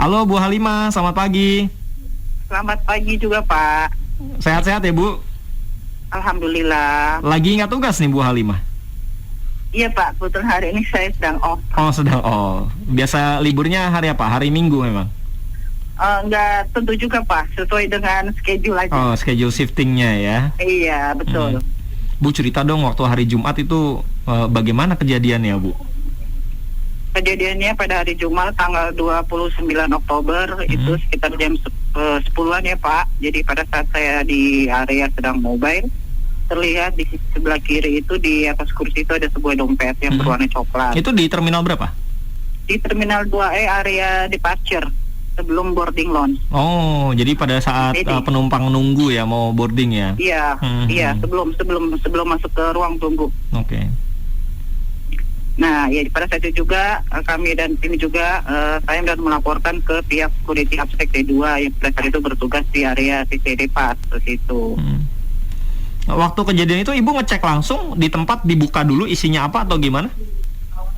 Halo Bu Halimah, selamat pagi. Selamat pagi juga Pak. Sehat-sehat ya Bu? Alhamdulillah. Lagi nggak tugas nih Bu Halimah? Iya Pak, kebetulan hari ini saya sedang off. Oh sedang Biasa liburnya hari apa? Hari Minggu memang? Enggak tentu juga Pak, sesuai dengan schedule aja. Oh, schedule shiftingnya ya. Iya betul. Bu, cerita dong waktu hari Jumat itu bagaimana kejadiannya Bu? Kejadiannya pada hari Jumat tanggal 29 Oktober itu sekitar jam 10-an ya Pak. Jadi pada saat saya di area sedang mobile, terlihat di sebelah kiri itu di atas kursi itu ada sebuah dompet yang berwarna coklat. Itu di terminal berapa? Di terminal 2E area departure sebelum boarding lounge. Oh, jadi pada saat penumpang nunggu ya mau boarding ya? Iya, iya sebelum masuk ke ruang tunggu. Oke. Nah, ya pada saat itu juga kami dan tim juga saya dan melaporkan ke pihak security Absek D2 yang pada saat itu bertugas di area CCD Pas seperti itu. Waktu kejadian itu Ibu ngecek langsung di tempat, dibuka dulu isinya apa atau gimana?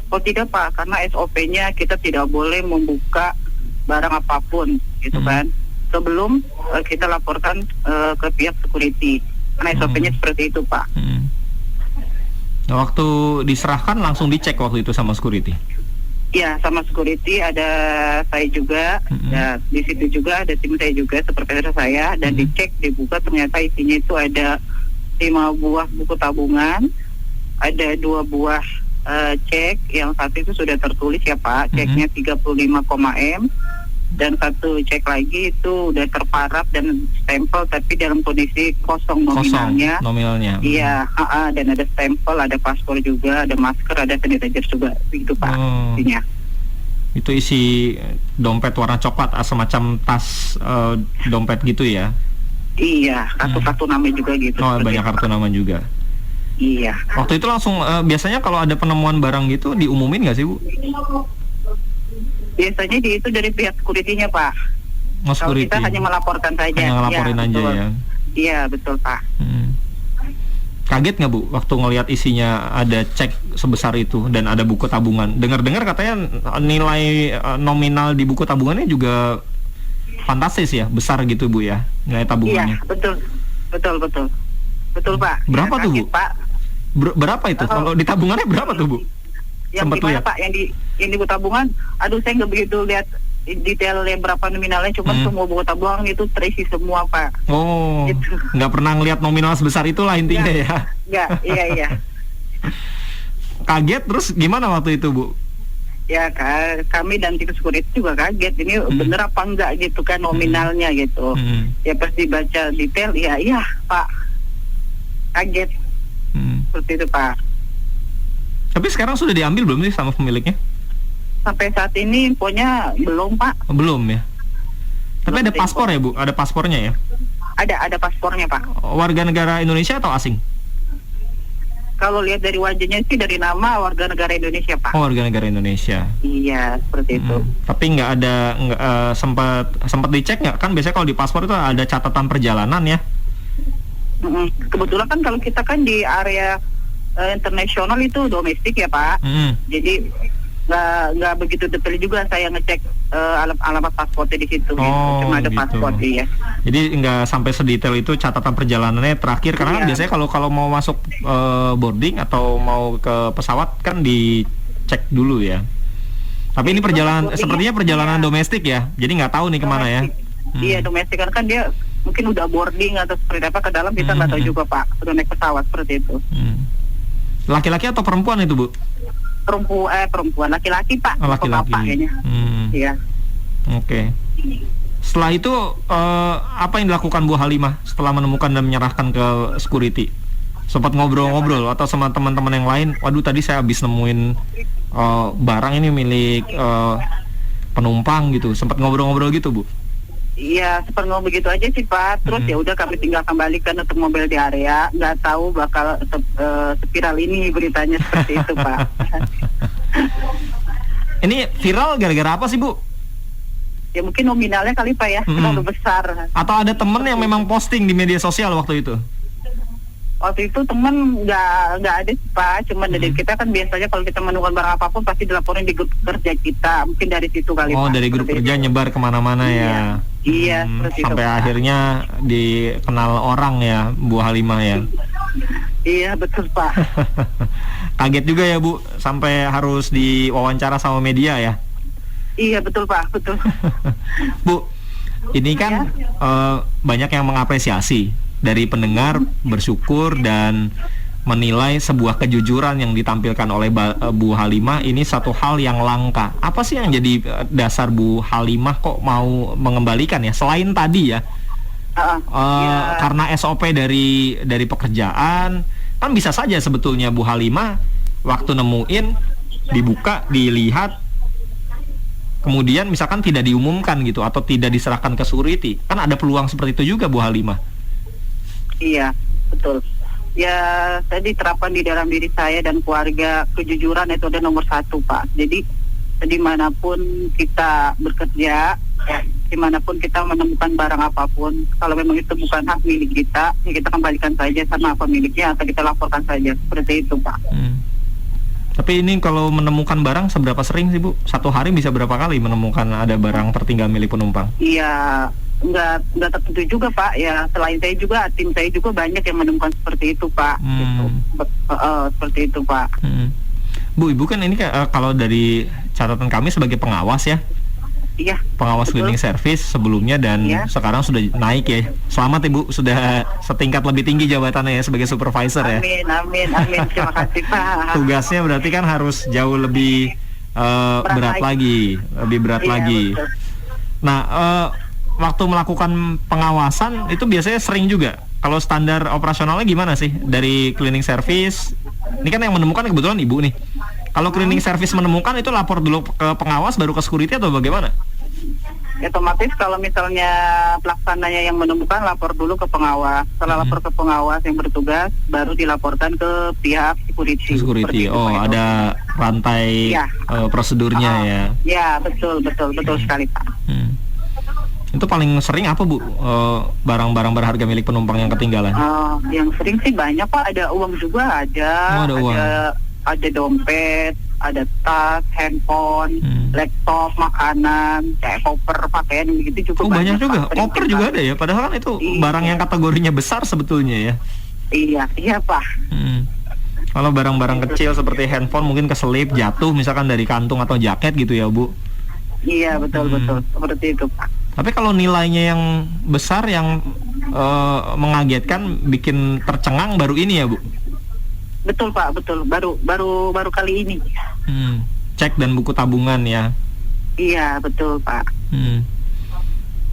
Oh tidak Pak, karena SOP-nya kita tidak boleh membuka barang apapun gitu kan sebelum kita laporkan ke pihak security, karena SOP-nya seperti itu Pak. Waktu diserahkan langsung dicek waktu itu sama security? Ya, sama security ada saya juga, ya, di situ juga ada tim saya juga, supervisor saya, dan dicek, dibuka ternyata isinya itu ada 5 buah buku tabungan, ada 2 buah cek, yang satu itu sudah tertulis ya Pak, ceknya 35,M, dan satu cek lagi itu udah terparaf dan stempel tapi dalam kondisi kosong nominalnya. Nominalnya. Iya, dan ada stempel, ada paspor juga, ada masker, ada sanitizer juga, begitu Pak. Isinya. Itu isi dompet warna coklat, semacam tas dompet gitu ya? Iya, kartu-kartu nama juga gitu. Oh, banyak kartu nama juga. Iya. Waktu itu langsung biasanya kalau ada penemuan barang gitu diumumin nggak sih Bu? Biasanya itu dari pihak security-nya Pak. Kalau kita hanya melaporkan saja. Hanya ngelaporin aja betul. ya? Iya betul Pak. Kaget nggak Bu waktu ngelihat isinya ada cek sebesar itu dan ada buku tabungan? Dengar-dengar katanya nilai nominal di buku tabungannya juga fantastis ya, besar gitu Bu ya, nilai tabungannya? Iya betul Pak. Berapa tuh Bu? Pak. Berapa itu? Kalau di tabungannya berapa tuh Bu? Yang di mana Pak? Yang di buku tabungan, aduh saya nggak begitu lihat detailnya berapa nominalnya, cuma semua buku tabungan itu terisi semua Pak. Oh, gitu. Nggak pernah ngelihat nominal sebesar itulah intinya ya? Nggak, iya. Kaget terus gimana waktu itu Bu? Ya kami dan tim security juga kaget, ini bener apa enggak gitu kan nominalnya gitu. Ya pas dibaca detail, iya Pak, kaget. Seperti itu Pak. Tapi sekarang sudah diambil belum sih sama pemiliknya? Sampai saat ini infonya belum Pak. Belum ya? Tapi belum ada paspor ya Bu? Ada paspornya ya? Ada paspornya Pak. Warga negara Indonesia atau asing? Kalau lihat dari wajahnya sih dari nama warga negara Indonesia Pak. Oh, warga negara Indonesia. Iya seperti itu. Tapi nggak ada sempat dicek nggak? Kan biasanya kalau di paspor itu ada catatan perjalanan ya? Kebetulan kan kalau kita kan di area internasional itu domestik ya Pak. Jadi nggak begitu detail juga saya ngecek alamat paspornya di situ. Cuma ada paspor ya. Jadi nggak sampai sedetail itu catatan perjalanannya terakhir, karena kan biasanya kalau mau masuk boarding atau mau ke pesawat kan dicek dulu ya. Tapi ini sepertinya perjalanan domestik ya. Jadi nggak tahu nih kemana ya. Iya domestik kan dia mungkin udah boarding atau seperti apa ke dalam, kita nggak tahu juga Pak. Sudah naik pesawat seperti itu. Laki-laki atau perempuan itu Bu? Perempuan, laki-laki Pak. Laki-laki. Kayaknya. Iya. Oke. Setelah itu apa yang dilakukan Bu Halimah setelah menemukan dan menyerahkan ke security? Sempat ngobrol-ngobrol atau sama teman-teman yang lain? Waduh, tadi saya habis nemuin barang ini milik penumpang gitu. Sempat ngobrol-ngobrol gitu Bu? Iya, seperti begitu aja sih Pak. Terus ya udah kami tinggal kembalikan untuk mobil di area. Nggak tahu bakal spiral ini beritanya seperti itu Pak. Ini viral gara-gara apa sih Bu? Ya mungkin nominalnya kali Pak ya, terlalu besar. Atau ada temen yang memang posting di media sosial waktu itu? Waktu itu teman nggak ada sih, Pak, cuman dari kita kan biasanya kalau kita menemukan barang apapun pasti dilaporin di grup kerja kita, mungkin dari situ kali, Oh, Pak. dari grup Seperti kerja itu. nyebar kemana-mana ya. Iya, seperti itu, Sampai Pak. akhirnya dikenal orang ya, Bu Halimah ya. Iya, betul, Pak. Kaget juga ya Bu, sampai harus diwawancara sama media ya. Iya, betul, Pak, betul. Bu, ini kan banyak yang mengapresiasi dari pendengar, bersyukur dan menilai sebuah kejujuran yang ditampilkan oleh Bu Halimah ini satu hal yang langka. Apa sih yang jadi dasar Bu Halimah kok mau mengembalikan ya? Selain tadi ya, Iya. karena SOP dari pekerjaan, kan bisa saja sebetulnya Bu Halimah waktu nemuin, dibuka, dilihat, kemudian misalkan tidak diumumkan gitu atau tidak diserahkan ke security. Kan ada peluang seperti itu juga Bu Halimah. Iya, betul. Ya, tadi terapan di dalam diri saya dan keluarga, kejujuran itu ada nomor satu, Pak. Jadi, dimanapun kita bekerja, ya, dimanapun kita menemukan barang apapun, kalau memang itu bukan hak milik kita, ya kita kembalikan saja sama pemiliknya atau kita laporkan saja. Seperti itu, Pak. Tapi ini kalau menemukan barang seberapa sering sih Bu? Satu hari bisa berapa kali menemukan ada barang tertinggal milik penumpang? Iya, nggak tertentu juga, Pak. Ya, selain saya juga, tim saya juga banyak yang menemukan seperti itu, Pak. Gitu. Seperti itu, Pak. Bu, Ibu kan ini kalau dari catatan kami sebagai pengawas ya, Iya. pengawas betul. cleaning service sebelumnya dan Iya. sekarang sudah naik ya. Selamat Ibu, sudah setingkat lebih tinggi jabatannya ya sebagai supervisor ya. Amin. Terima kasih, Pak. Tugasnya berarti kan harus jauh lebih berat lagi, lebih berat Iya, lagi. betul. Nah, waktu melakukan pengawasan itu biasanya sering juga. Kalau standar operasionalnya gimana sih dari cleaning service? Ini kan yang menemukan kebetulan Ibu nih. Kalau cleaning service menemukan itu lapor dulu ke pengawas baru ke security atau bagaimana? Otomatis kalau misalnya pelaksananya yang menemukan, lapor dulu ke pengawas. Setelah lapor ke pengawas yang bertugas, baru dilaporkan ke pihak security. Security. Seperti itu, Oh, Pak. ada rantai Ya. prosedurnya ya. Ya, betul sekali, Pak. Itu paling sering apa Bu? Barang-barang berharga milik penumpang yang ketinggalan? Yang sering sih banyak, Pak. Ada uang juga, ada. Oh, ada uang. Ada dompet, ada tas, handphone, laptop, makanan, kayak koper, pakaian gitu juga. Oh, banyak juga. Pak. Sering Koper kita- juga ada ya. Padahal kan itu Iya. barang yang kategorinya besar sebetulnya ya. Iya, Pak. Kalau barang-barang kecil seperti handphone mungkin keselip, jatuh misalkan dari kantung atau jaket gitu ya Bu. Iya, betul. Seperti itu, Pak. Tapi kalau nilainya yang besar yang mengagetkan, bikin tercengang baru ini ya Bu. Betul, Pak, betul. Baru kali ini. Cek dan buku tabungan ya. Iya, betul, Pak.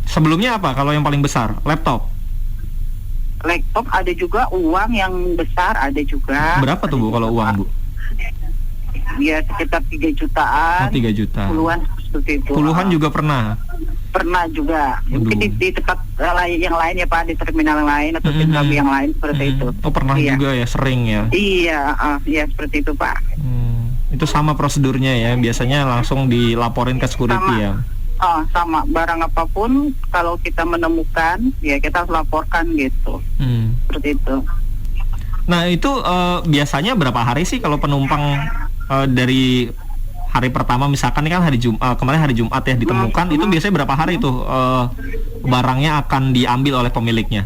Sebelumnya apa kalau yang paling besar? Laptop. Laptop ada juga, uang yang besar ada juga. Berapa tuh Bu kalau uang Bu? Ya, sekitar 3 jutaan. 3 juta. Puluhan seperti itu. Puluhan juga pernah. Pernah juga. Mungkin di tempat yang lain ya, Pak, di terminal yang lain atau terminal yang lain seperti itu. Oh, pernah Iya. juga ya, sering ya. Iya, seperti itu, Pak. Itu sama prosedurnya ya, biasanya langsung dilaporin ke security ya. Sama, barang apapun kalau kita menemukan, ya kita harus laporkan gitu. Seperti itu. Nah itu biasanya berapa hari sih kalau penumpang dari hari pertama, misalkan ini kan hari kemarin hari Jumat ya ditemukan, itu biasanya berapa hari tuh barangnya akan diambil oleh pemiliknya?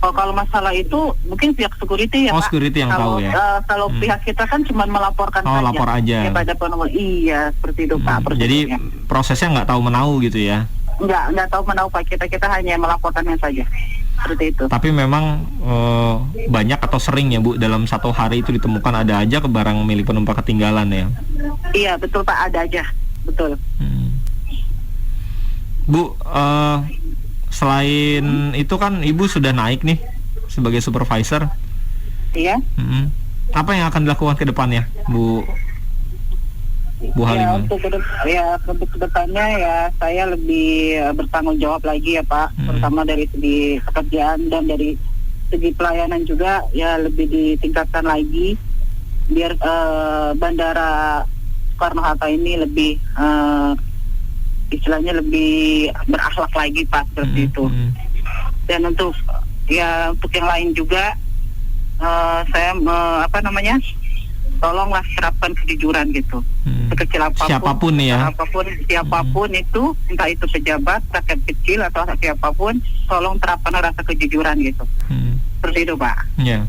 Kalau masalah itu mungkin pihak security ya, Pak. Security yang tahu ya. Kalau pihak kita kan cuma melaporkan saja. Lapor aja. Kepada penumpang. Iya, seperti itu, Pak. Jadi prosesnya nggak tahu menau gitu ya? Nggak tahu menau, Pak. Kita hanya melaporkannya saja. Seperti itu. Tapi memang banyak atau sering ya Bu, dalam satu hari itu ditemukan ada aja ke barang milik penumpang ketinggalan ya? Iya, betul, Pak. Ada aja. Betul. Bu, selain itu kan Ibu sudah naik nih sebagai supervisor. Iya. Apa yang akan dilakukan ke depannya, Bu Halimah? Untuk kedepannya ya saya lebih bertanggung jawab lagi ya, Pak. Terutama dari segi pekerjaan dan dari segi pelayanan juga ya lebih ditingkatkan lagi biar Bandara Soekarno-Hatta ini lebih istilahnya lebih berakhlak lagi, Pak, seperti itu. Dan untuk yang lain juga saya tolonglah terapkan kejujuran gitu. Sekecil apapun, Siapapun ya. Siapapun itu, entah itu pejabat, rakyat kecil atau siapapun, tolong terapkan rasa kejujuran gitu. Seperti itu Pak. Ya.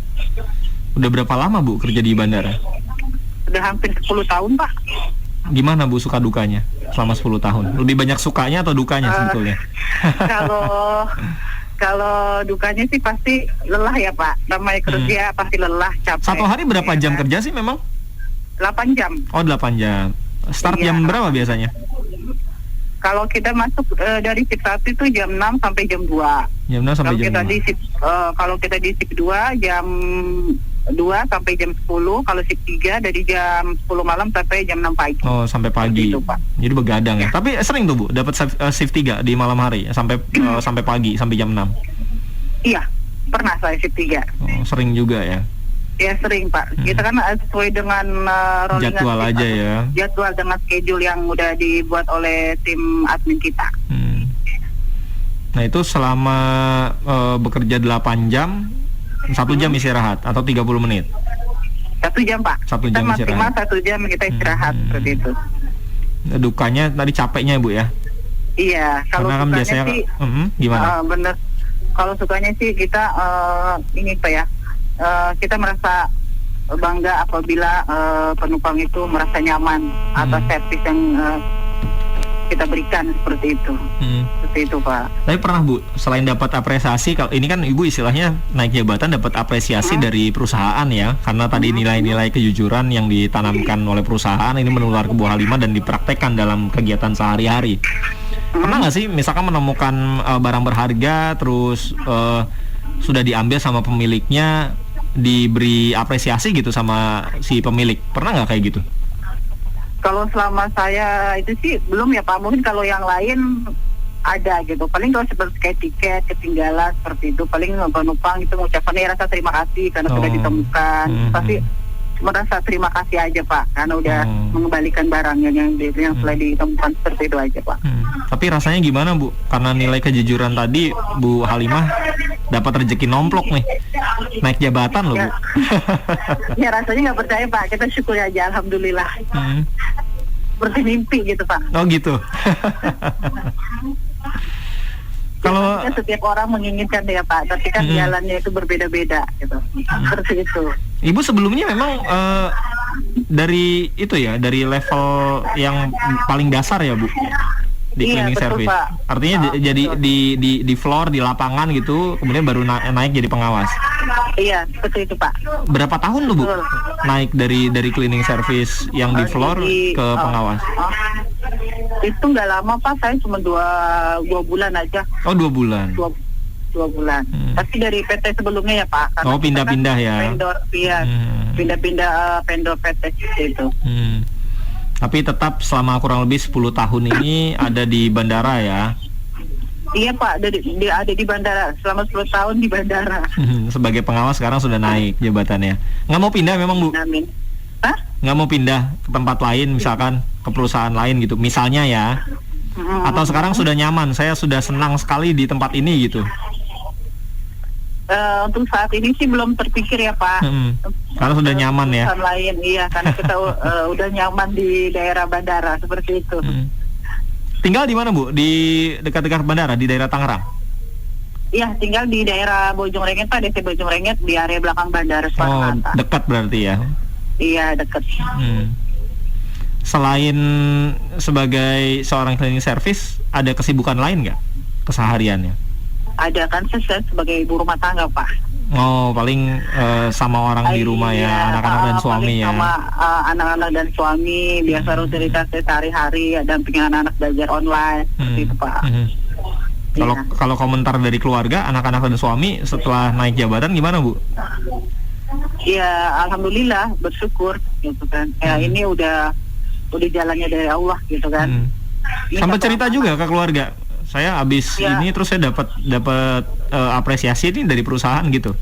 Udah berapa lama Bu kerja di bandara? Udah hampir 10 tahun Pak. Gimana Bu suka dukanya selama 10 tahun? Lebih banyak sukanya atau dukanya sebetulnya? Kalau dukanya sih pasti lelah ya Pak. Namanya kerja pasti lelah, capek. Satu hari berapa jam kerja sih memang? 8 jam. Oh 8 jam. Start jam berapa biasanya? Kalau kita masuk dari shift 1 itu jam 6 sampai jam 2. Jam 6 sampai jam 5. Kalau kita di shift 2 jam 2 sampai jam 10. Kalau shift 3 dari jam 10 malam sampai jam 6 pagi. Oh sampai pagi. Itu, Pak. Jadi begadang ya. Tapi sering tuh Bu dapat shift 3 di malam hari sampai sampai pagi sampai jam 6. Iya, pernah saya shift 3. Oh, sering juga ya. Ya sering Pak. Kita kan sesuai dengan jadwal aja ya. Jadwal dengan schedule yang udah dibuat oleh tim admin kita. Nah itu selama bekerja 8 jam, 1 jam istirahat atau 30 menit? 1 jam Pak. 1 jam kita maksimal 1 jam kita istirahat seperti itu. Dukanya tadi capeknya Bu ya? Iya. Kalau karena kan biasanya sih, gimana? Bener. Kalau sukanya sih kita ini Pak ya. Kita merasa bangga apabila penumpang itu merasa nyaman atas servis yang kita berikan seperti itu. Seperti itu Pak. Tapi pernah Bu, selain dapat apresiasi, kalau ini kan Ibu istilahnya naik jabatan dapat apresiasi dari perusahaan ya, karena tadi nilai-nilai kejujuran yang ditanamkan oleh perusahaan ini menular ke Bu Halimah dan dipraktekkan dalam kegiatan sehari-hari. Pernah nggak sih misalkan menemukan barang berharga terus sudah diambil sama pemiliknya, diberi apresiasi gitu sama si pemilik? Pernah nggak kayak gitu? Kalau selama saya itu sih belum ya Pak. Mungkin kalau yang lain ada gitu. Paling kalau seperti kayak tiket ketinggalan seperti itu, paling penumpang itu mengucapkan rasa terima kasih karena sudah ditemukan. Pasti merasa terima kasih aja Pak, karena udah mengembalikan barangnya yang telah ditemukan, seperti itu aja Pak. Tapi rasanya gimana Bu? Karena nilai kejujuran tadi Bu Halimah dapat rezeki nomplok nih, naik jabatan loh Bu. Ya rasanya nggak percaya Pak, kita syukur aja, alhamdulillah. Seperti mimpi gitu Pak. Oh gitu. Kalau setiap orang menginginkan ya Pak, tapi kan jalannya itu berbeda-beda gitu. Seperti itu. Ibu sebelumnya memang dari itu ya, dari level yang paling dasar ya Bu di cleaning service. Pak. Artinya jadi di floor, di lapangan gitu, kemudian baru naik jadi pengawas. Iya, seperti itu Pak. Berapa tahun tuh Bu naik dari cleaning service yang di floor ke pengawas? Itu nggak lama Pak, saya cuma dua bulan aja. Oh 2 bulan. 2 bulan. Tapi dari PT sebelumnya ya Pak. Oh pindah-pindah ya. Vendor, iya. Pindah-pindah vendor PT itu. Tapi tetap selama kurang lebih 10 tahun ini ada di bandara ya. Iya Pak, ada di bandara. Selama 10 tahun di bandara. Sebagai pengawas sekarang sudah naik jabatannya. Nggak mau pindah memang Bu? Amin. Hah? Nggak mau pindah ke tempat lain, misalkan ke perusahaan lain gitu, misalnya ya? Atau sekarang sudah nyaman, saya sudah senang sekali di tempat ini gitu? Untuk saat ini sih belum terpikir ya Pak. Karena sudah nyaman ya? Lain, iya, karena kita udah nyaman di daerah bandara, seperti itu. Tinggal di mana Bu? Di dekat-dekat bandara, di daerah Tangerang? Iya, tinggal di daerah Bojongrenget Pak, DC Bojongrenget, di area belakang bandara Soekarno-Hatta. Dekat berarti ya? Iya, dekat. Selain sebagai seorang cleaning service, ada kesibukan lain nggak kesehariannya? Ada kan, saya sebagai ibu rumah tangga Pak. Oh, paling sama orang di rumah ya, anak-anak dan suami ya. Sama anak-anak dan suami, biasa rutinitas sehari-hari, dampingin anak-anak belajar online, seperti itu Pak. Kalau komentar dari keluarga, anak-anak dan suami setelah naik jabatan gimana Bu? Ya, alhamdulillah, bersyukur gitu kan. Ya ini udah jalannya dari Allah gitu kan. Sampai cerita juga ke keluarga. Saya habis ini terus saya dapat apresiasi ini dari perusahaan gitu.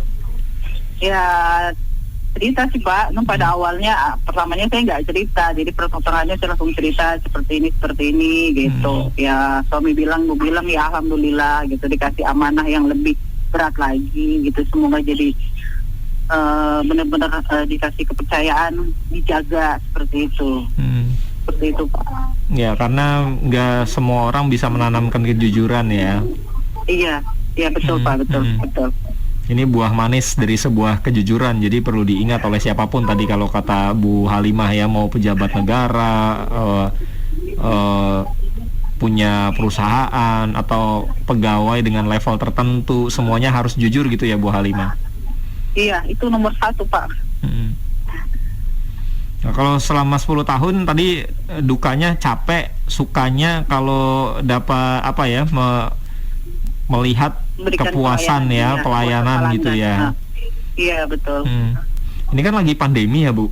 Ya cerita sih Pak. Pada awalnya pertamanya saya nggak cerita, jadi pertengahannya saya langsung cerita seperti ini gitu. Ya suami bilang, Bu bilang ya alhamdulillah gitu, dikasih amanah yang lebih berat lagi gitu. Semoga jadi benar-benar dikasih kepercayaan, dijaga seperti itu. Seperti itu Pak. Ya, karena nggak semua orang bisa menanamkan kejujuran ya. Iya betul Pak, betul. Ini buah manis dari sebuah kejujuran, jadi perlu diingat oleh siapapun tadi kalau kata Bu Halimah ya, mau pejabat negara, punya perusahaan atau pegawai dengan level tertentu, semuanya harus jujur gitu ya Bu Halimah. Iya, itu nomor 1 Pak. Nah, kalau selama 10 tahun tadi dukanya capek, sukanya kalau dapat apa ya, melihat Berikan kepuasan pelayanan gitu ya. Iya betul. Ini kan lagi pandemi ya Bu.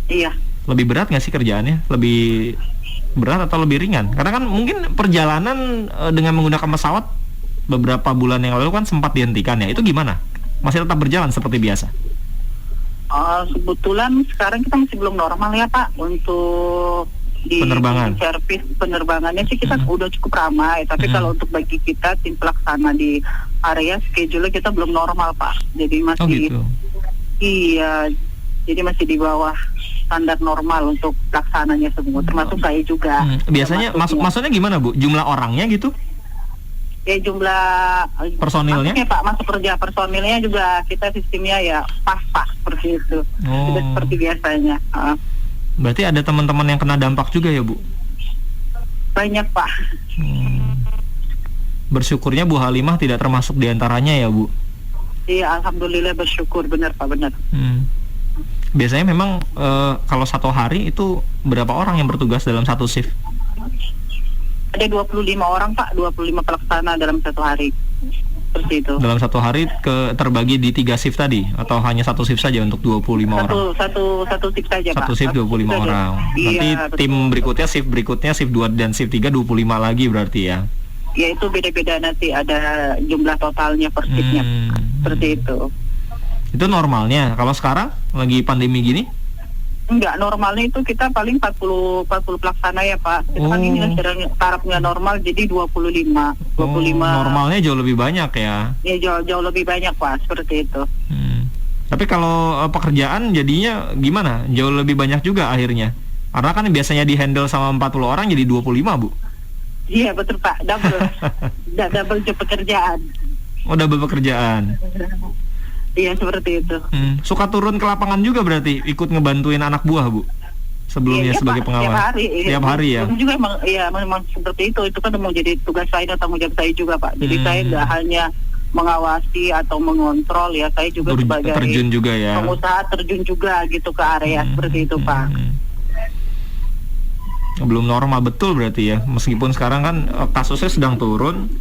Iya. Lebih berat nggak sih kerjaannya? Lebih berat atau lebih ringan? Karena kan mungkin perjalanan dengan menggunakan pesawat beberapa bulan yang lalu kan sempat dihentikan ya. Itu gimana? Masih tetap berjalan seperti biasa? Kebetulan sekarang kita masih belum normal ya Pak untuk di servis penerbangannya sih kita udah cukup ramai, tapi kalau untuk bagi kita tim pelaksana di area schedule kita belum normal Pak, jadi masih iya, jadi masih di bawah standar normal untuk pelaksananya semua, termasuk saya juga. Biasanya maksudnya gimana Bu? Jumlah orangnya gitu? Ya jumlah personilnya Pak, masuk kerja personilnya juga kita sistemnya ya pas seperti itu, tidak seperti biasanya. Berarti ada teman-teman yang kena dampak juga ya Bu? Banyak Pak. Bersyukurnya Bu Halimah tidak termasuk diantaranya ya Bu? Iya, alhamdulillah bersyukur, benar Pak, benar. Biasanya memang kalau satu hari itu berapa orang yang bertugas dalam satu shift? Ada 25 orang Pak, 25 pelaksana dalam satu hari. Seperti itu. Dalam satu hari terbagi di 3 shift tadi atau hanya satu shift saja untuk 25 orang? Satu shift saja Pak. Satu shift 25 orang. Nanti iya, tim berikutnya, shift 2 dan shift 3 25 lagi berarti ya? Ya itu beda-beda, nanti ada jumlah totalnya per shiftnya. Seperti itu. Itu normalnya. Kalau sekarang lagi pandemi gini? Enggak, normalnya itu kita paling 40 pelaksana ya Pak. Kita kan ini sedang tarafnya normal, jadi 25. Normalnya jauh lebih banyak ya? Ya jauh lebih banyak Pak, seperti itu. Tapi kalau pekerjaan jadinya gimana? Jauh lebih banyak juga akhirnya? Karena kan biasanya di-handle sama 40 orang jadi 25 Bu? Iya betul Pak, double job pekerjaan. Oh, double pekerjaan. Iya seperti itu. Suka turun ke lapangan juga berarti, ikut ngebantuin anak buah Bu sebelumnya sebagai Pak, pengawas. Tiap hari ya. Juga memang seperti itu. Itu kan mau jadi tugas saya dan tanggung jawab saya juga Pak. Jadi saya nggak hanya mengawasi atau mengontrol ya, saya juga sebagai terjun juga ya. Pengusaha terjun juga gitu ke area seperti itu Pak. Belum normal betul berarti ya, meskipun sekarang kan kasusnya sedang turun.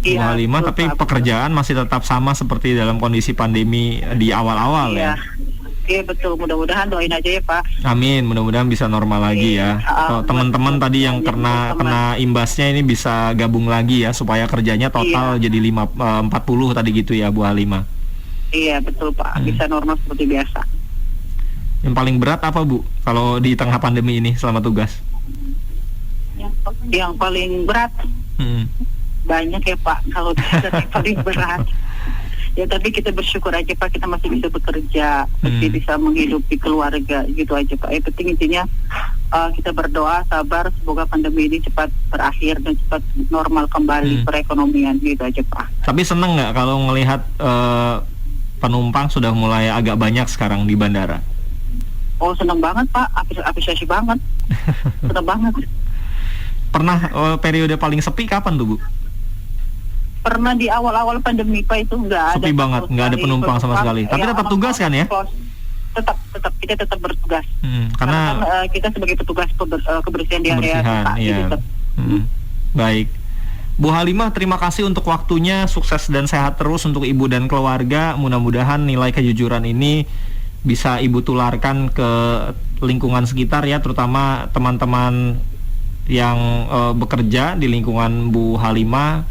Bu Halimah, tapi pekerjaan masih tetap sama seperti dalam kondisi pandemi di awal-awal ya. Iya betul, mudah-mudahan doain aja ya Pak. Amin, mudah-mudahan bisa normal lagi ya. Teman-teman tadi yang kena imbasnya ini bisa gabung lagi ya, supaya kerjanya total jadi 40 tadi gitu ya Bu Halimah. Iya betul Pak, bisa normal seperti biasa. Yang paling berat apa Bu kalau di tengah pandemi ini selama tugas? Yang paling berat banyak ya Pak, kalau paling berat. Ya tapi kita bersyukur aja Pak, kita masih bisa bekerja, masih bisa menghidupi keluarga gitu aja Pak. Yang penting intinya kita berdoa sabar, semoga pandemi ini cepat berakhir dan cepat normal kembali perekonomian gitu aja Pak. Tapi seneng nggak kalau ngelihat penumpang sudah mulai agak banyak sekarang di bandara? Oh seneng banget Pak, apresiasi banget. Seneng banget. Pernah periode paling sepi kapan tuh Bu? Pernah di awal-awal pandemi Pak, itu nggak ada. Sepi banget, nggak ada penumpang sama sekali. Tapi tetap tugas kan ya? Tetap kita tetap bertugas. Karena kita sebagai petugas kebersihan di area Pak. Iya. Baik. Bu Halimah, terima kasih untuk waktunya. Sukses dan sehat terus untuk Ibu dan keluarga. Mudah-mudahan nilai kejujuran ini bisa Ibu tularkan ke lingkungan sekitar ya, terutama teman-teman yang bekerja di lingkungan Bu Halimah,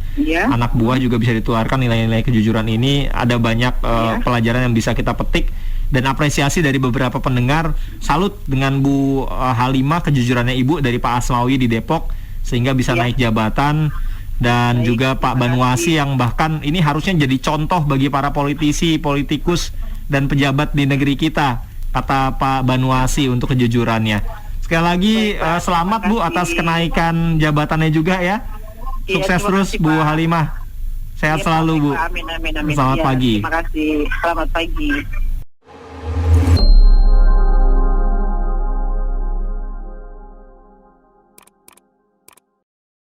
anak buah juga bisa ditularkan nilai-nilai kejujuran ini. Ada banyak pelajaran yang bisa kita petik dan apresiasi dari beberapa pendengar. Salut dengan Bu Halimah, kejujurannya Ibu dari Pak Asmawi di Depok sehingga bisa naik jabatan. dan Baik, juga Pak terima Banuasi kasih. yang bahkan ini harusnya jadi contoh bagi para politisi, politikus dan pejabat di negeri kita, kata Pak Banuasi untuk kejujurannya. Sekali lagi Baik, Pak. selamat Terima Bu atas kasih. kenaikan jabatannya juga ya. Iya, Sukses terima terus kasih, Bu Pak. Halimah. Sehat Iya, selalu baik, Bu. Pak. Amin, amin, amin. Selamat Iya, pagi. Terima kasih. Selamat pagi.